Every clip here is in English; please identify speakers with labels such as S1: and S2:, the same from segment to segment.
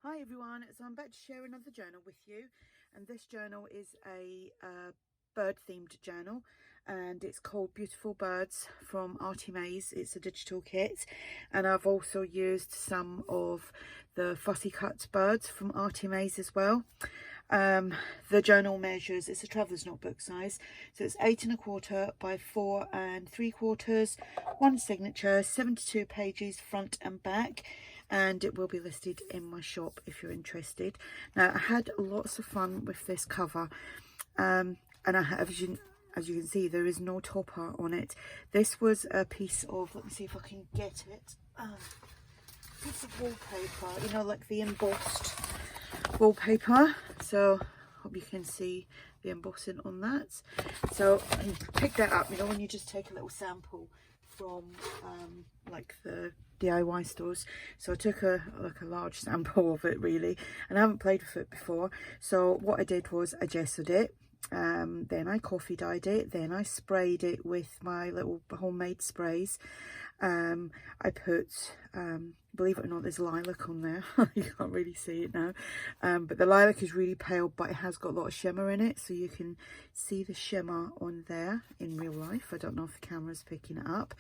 S1: Hi everyone, so I'm about to share another journal with you, and this journal is a bird themed journal, and it's called Beautiful Birds from ARTYmaze. It's a digital kit, and I've also used some of the fussy cut birds from ARTYmaze as well. The journal measures, it's a traveller's notebook size, so it's 8 1/4 by 4 3/4, one signature, 72 pages front and back, and it will be listed in my shop if you're interested. Now, I had lots of fun with this cover, and I have, as you can see, there is no topper on it. This was a piece of, let me see if I can get it, piece of wallpaper, you know, like the embossed wallpaper. So hope you can see the embossing on that. So I picked that up, you know, when you just take a little sample from like the DIY stores. So I took a large sample of it really, and I haven't played with it before. So what I did was I gessoed it, then I coffee dyed it, then I sprayed it with my little homemade sprays. I put, believe it or not, there's lilac on there. You can't really see it now, but the lilac is really pale, but it has got a lot of shimmer in it, so you can see the shimmer on there in real life. I don't know if the camera's picking it up.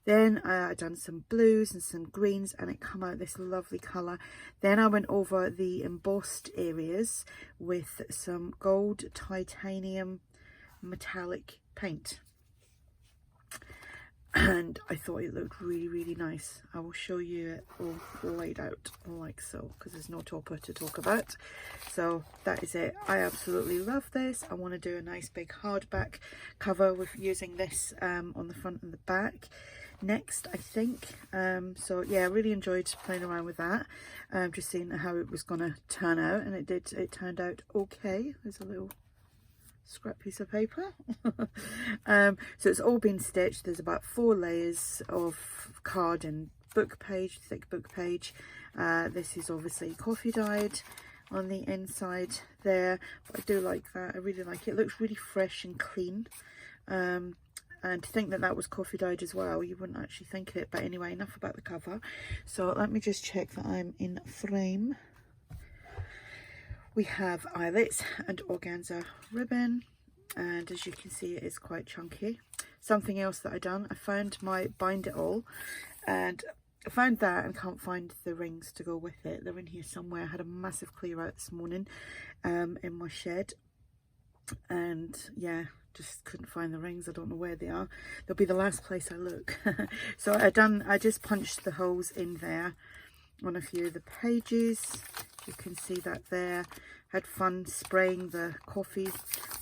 S1: Then I done some blues and some greens, and it come out this lovely colour. Then I went over the embossed areas with some gold titanium metallic paint, and I thought it looked really nice. I will show you it all laid out like so, because there's no topper to talk about. So that is it. I absolutely love this. I want to do a nice big hardback cover with using this on the front and the back next, I think. So yeah, I really enjoyed playing around with that, just seeing how it was going to turn out, and it turned out okay. There's a little scrap piece of paper. So it's all been stitched. There's about 4 layers of card and book page, thick book page. This is obviously coffee dyed on the inside there, but I do like that. I really like it. It looks really fresh and clean, and to think that that was coffee dyed as well, you wouldn't actually think it. But anyway, enough about the cover. So let me just check that I'm in frame. We have eyelets and organza ribbon, and as you can see, it is quite chunky. Something else that I done, I found my bind it all, and I found that and can't find the rings to go with it. They're in here somewhere. I had a massive clear out this morning in my shed, and yeah, just couldn't find the rings. I don't know where they are. They'll be the last place I look. So I just punched the holes in there on a few of the pages. You can see that there. Had fun spraying the coffee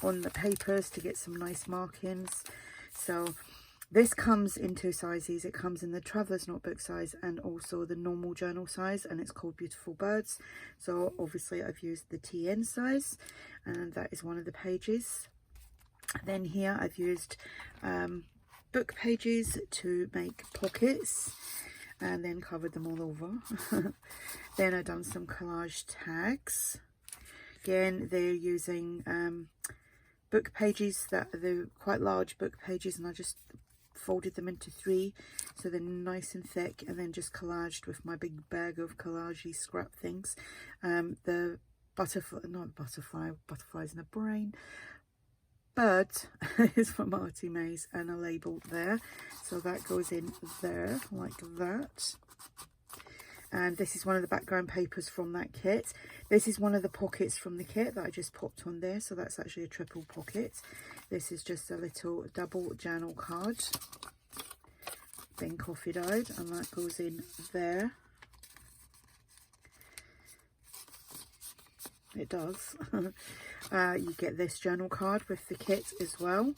S1: on the papers to get some nice markings. So this comes in 2 sizes. It comes in the traveller's notebook size and also the normal journal size, and it's called Beautiful Birds. So obviously I've used the TN size, and that is one of the pages. Then here I've used book pages to make pockets, and then covered them all over. Then I've done some collage tags. Again, they're using book pages that they're quite large book pages, and I just folded them into 3 so they're nice and thick, and then just collaged with my big bag of collagey scrap things. The butterfly, not butterfly, butterflies in a brain. Bird is from ARTYmaze, and a label there, so that goes in there like that. And this is one of the background papers from that kit. This is one of the pockets from the kit that I just popped on there, so that's actually a triple pocket. This is just a little double journal card, then coffee dyed, and that goes in there. It does. You get this journal card with the kit as well,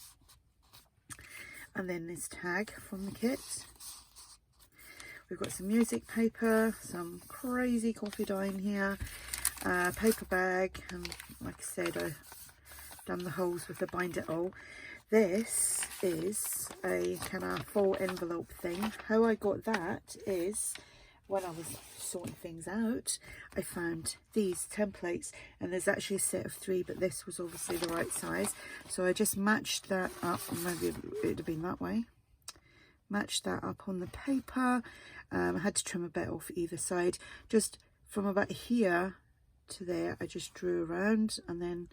S1: and then this tag from the kit. We've got some music paper, some crazy coffee dye in here, paper bag, and like I said, I've done the holes with the bind it all. This is a kind of full envelope thing. How I got that is when I was sorting things out, I found these templates, and there's actually a set of 3, but this was obviously the right size, so I just matched that up. Maybe it would have been that way. Matched that up on the paper. I had to trim a bit off either side. Just from about here to there I just drew around and then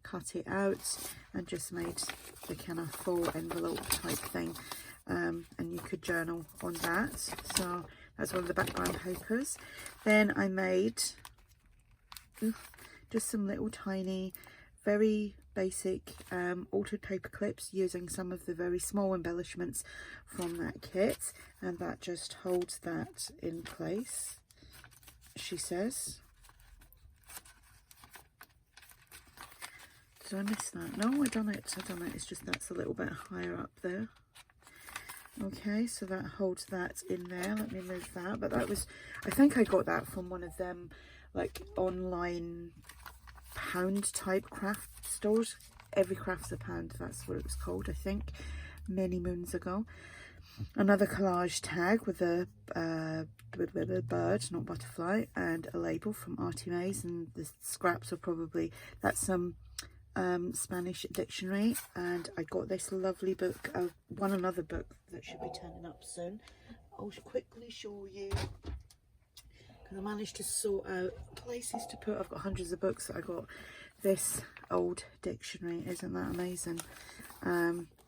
S1: cut it out and just made the kind of full envelope type thing, and you could journal on that. So that's one of the background papers. Then I made just some little tiny, very basic altered paper clips using some of the very small embellishments from that kit, and that just holds that in place, she says. Did I miss that? No, I done it. It's just that's a little bit higher up there. Okay, so that holds that in there. Let me move that. But that was, I think I got that from one of them like online pound type craft stores. Every craft's a pound, that's what it was called, I think, many moons ago. Another collage tag with a bird, not butterfly, and a label from ARTYmaze, and the scraps are probably, that's some Spanish dictionary. And I got this lovely book, another book that should be turning up soon. I'll quickly show you, because I managed to sort out places to put. I've got hundreds of books that I got. This old dictionary, isn't that amazing?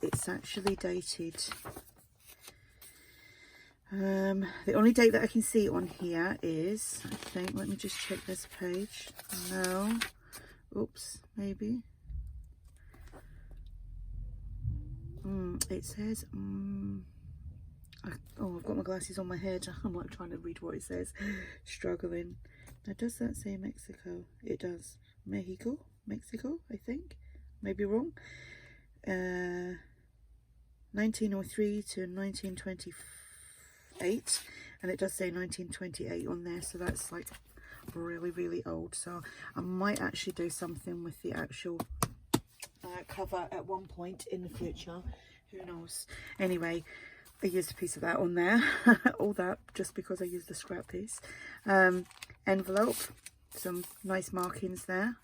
S1: It's actually dated. The only date that I can see on here is, I think, let me just check this page. No, oops, maybe. It says, oh, I've got my glasses on my head. I'm like trying to read what it says, struggling. Now, does that say Mexico? It does. Mexico, I think. Maybe wrong. 1903 to 1928, and it does say 1928 on there, so that's like really, really old. So I might actually do something with the actual cover at one point in the future, who knows. Anyway, I used a piece of that on there. All that just because I used the scrap piece. Envelope, some nice markings there,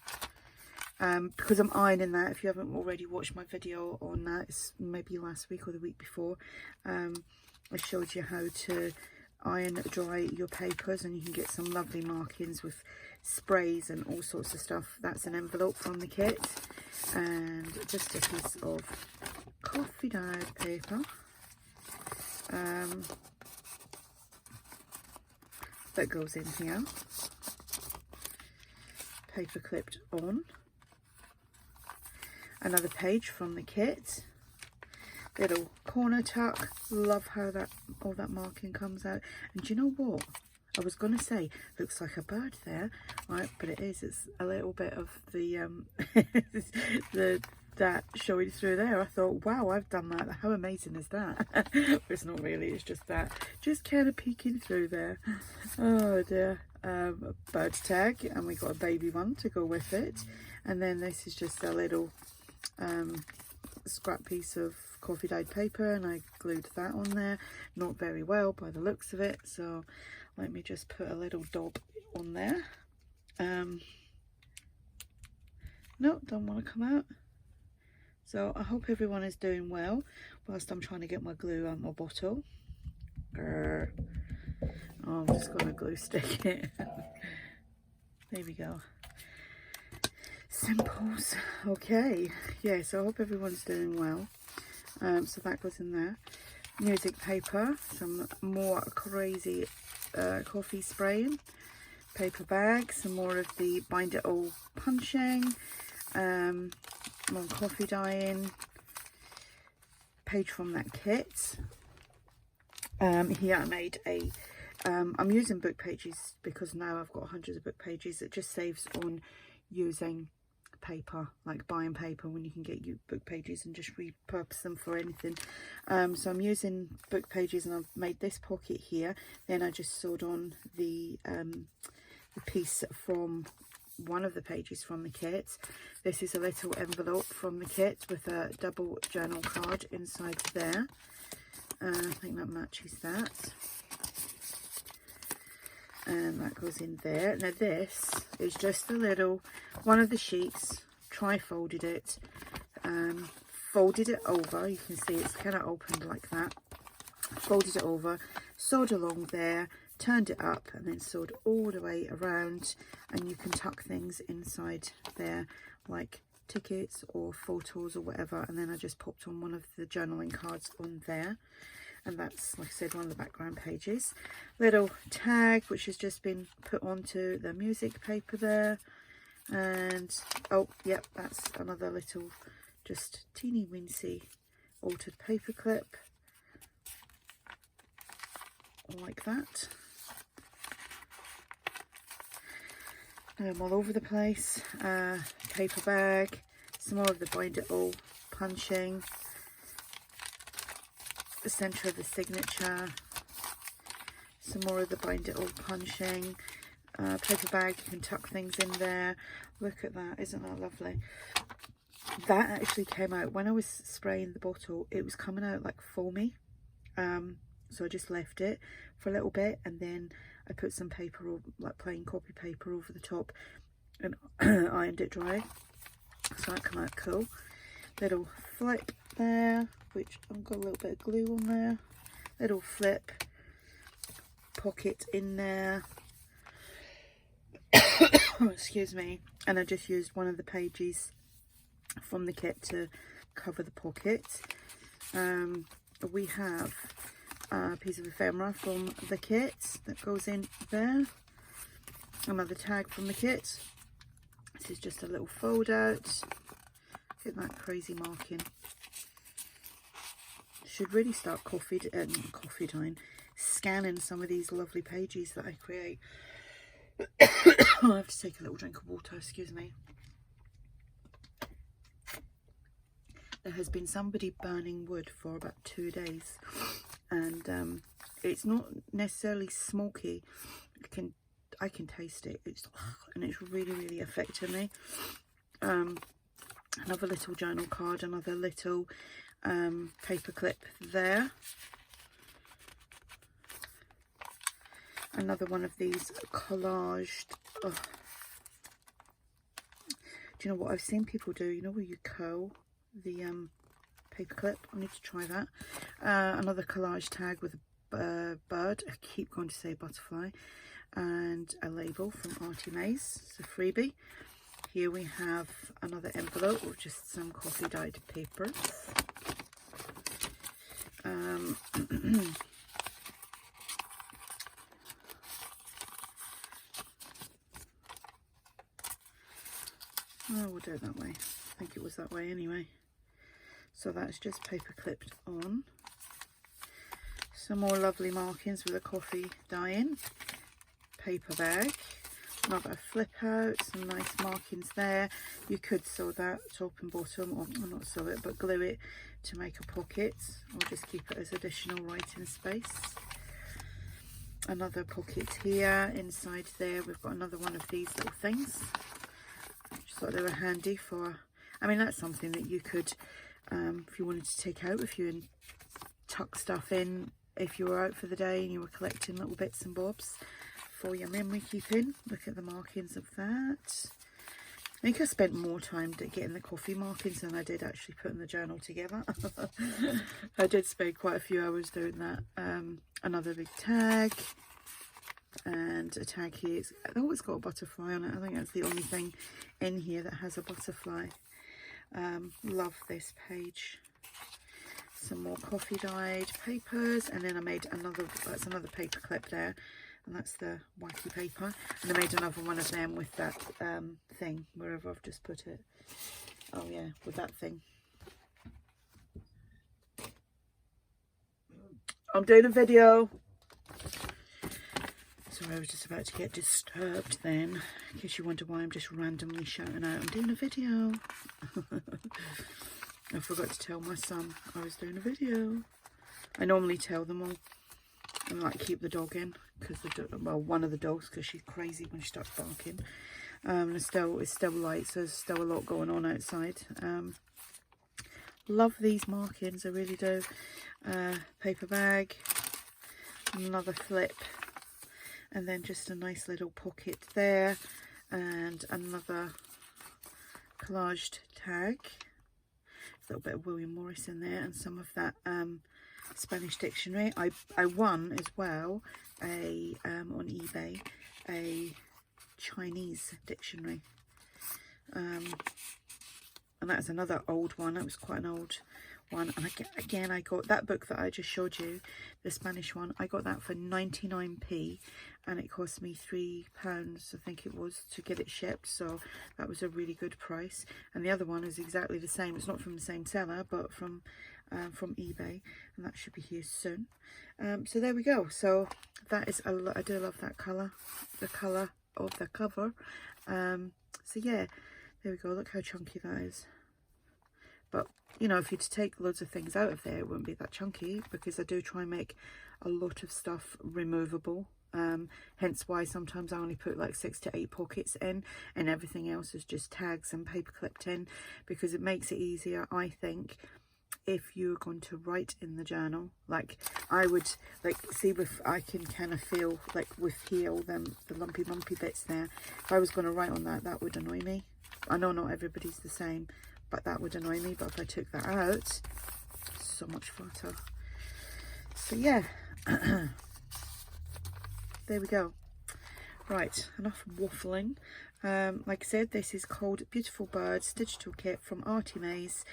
S1: because I'm ironing that. If you haven't already watched my video on that, it's maybe last week or the week before, I showed you how to iron dry your papers, and you can get some lovely markings with sprays and all sorts of stuff. That's an envelope from the kit, and just a piece of coffee dyed paper, that goes in here, paper clipped on. Another page from the kit, little corner tuck. Love how that all that marking comes out. And do you know what, I was gonna say looks like a bird there, right? But it is, it's a little bit of the that showing through there. I thought, wow, I've done that, how amazing is that? But it's not really, it's just that just kind of peeking through there. Oh dear. Bird tag, and we got a baby one to go with it. And then this is just a little scrap piece of coffee dyed paper, and I glued that on there, not very well by the looks of it, so let me just put a little dab on there. No, don't want to come out. So I hope everyone is doing well whilst I'm trying to get my glue out my bottle. Oh, I'm just going to glue stick it. There we go. Simples. Okay, yeah, so I hope everyone's doing well. So that goes in there. Music paper, some more crazy coffee spraying, paper bag, some more of the bind it all punching, more coffee dyeing, page from that kit. Here I made a I'm using book pages because now I've got hundreds of book pages. It just saves on using paper, like buying paper when you can get you book pages and just repurpose them for anything. So I'm using book pages, and I've made this pocket here. Then I just sewed on the piece from one of the pages from the kit. This is a little envelope from the kit with a double journal card inside there. I think that matches that. And that goes in there. Now this is just a little one of the sheets, tri-folded it, folded it over. You can see it's kind of opened like that. Folded it over, sewed along there, turned it up and then sewed all the way around, and you can tuck things inside there like tickets or photos or whatever. And then I just popped on one of the journaling cards on there, and that's, like I said, one of the background pages. Little tag which has just been put onto the music paper there, and oh yep, that's another little just teeny weensy altered paper clip like that. All over the place. Paper bag, some more of the bind it all punching, the centre of the signature, some more of the bind it all punching. Paper bag, you can tuck things in there. Look at that, isn't that lovely? That actually came out when I was spraying the bottle. It was coming out like foamy, so I just left it for a little bit, and then I put some paper, or like plain copy paper, over the top and ironed it dry, so that came out cool. Little flip there, which I've got a little bit of glue on there. Little flip pocket in there. Excuse me. And I just used one of the pages from the kit to cover the pocket. We have a piece of ephemera from the kit that goes in there. Another tag from the kit. This is just a little fold out. Look at that crazy marking. Should really start scanning some of these lovely pages that I create. I have to take a little drink of water, excuse me. There has been somebody burning wood for about 2 days, and it's not necessarily smoky. I can taste it. And it's really affecting me. Another little journal card, another little paper clip there. Another one of these collaged. Oh. Do you know what I've seen people do? You know where you curl the paper clip? I need to try that. Another collage tag with a bird. I keep going to say butterfly. And a label from ARTYmaze. It's a freebie. Here we have another envelope with just some coffee dyed papers. Oh, we'll do it that way. I think it was that way anyway. So that's just paper clipped on. Some more lovely markings with a coffee dye-in. Paper bag. Another flip out. Some nice markings there. You could sew that top and bottom, or not sew it, but glue it to make a pocket, or just keep it as additional writing space. Another pocket here. Inside there we've got another one of these little things. Just thought they were handy for, I mean, that's something that you could, if you wanted to take out with you and tuck stuff in if you were out for the day and you were collecting little bits and bobs for your memory keeping. Look at the markings of that. I think I spent more time getting the coffee markings than I did actually putting the journal together. I did spend quite a few hours doing that. Another big tag. And a tag here. Oh, it's got a butterfly on it. I think that's the only thing in here that has a butterfly. Love this page. Some more coffee dyed papers, and then I made another, that's another paper clip there, and that's the wacky paper. And I made another one of them with that thing, wherever I've just put it. Oh yeah, with that thing. I'm doing a video. Sorry, I was just about to get disturbed then, in case you wonder why I'm just randomly shouting out, I'm doing a video. I forgot to tell my son I was doing a video. I normally tell them all and like keep the dog in, because well, one of the dogs, because she's crazy when she starts barking. It's still light, so there's still a lot going on outside. Love these markings, I really do. Paper bag, another flip, and then just a nice little pocket there, and another collaged tag. A little bit of William Morris in there, and some of that Spanish dictionary. I won as well on eBay a Chinese dictionary, and that's another old one. That was quite an old one. And again, I got that book that I just showed you, the Spanish one. I got that for 99p, and it cost me £3, I think it was, to get it shipped. So that was a really good price. And the other one is exactly the same. It's not from the same seller, but from eBay, and that should be here soon. So there we go. So that is I do love that colour, the colour of the cover. So yeah, there we go. Look how chunky that is. But you know, if you take loads of things out of there, it wouldn't be that chunky, because I do try and make a lot of stuff removable. Hence why sometimes I only put like 6 to 8 pockets in, and everything else is just tags and paper clipped in, because it makes it easier, I think, if you're going to write in the journal. Like I would, like, see, with I can kind of feel like with here all them the lumpy bits there. If I was going to write on that, that would annoy me. I know not everybody's the same, but that would annoy me. But if I took that out, so much flatter. So yeah, there we go. Right, enough waffling. Like I said, this is called Beautiful Birds Digital Kit from ARTYmaze,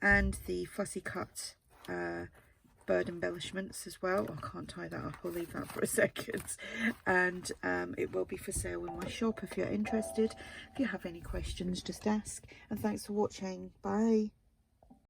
S1: and the fussy cut bird embellishments as well. I can't tie that up, I'll leave that for a second. And it will be for sale in my shop if you're interested. If you have any questions, just ask. And thanks for watching. Bye.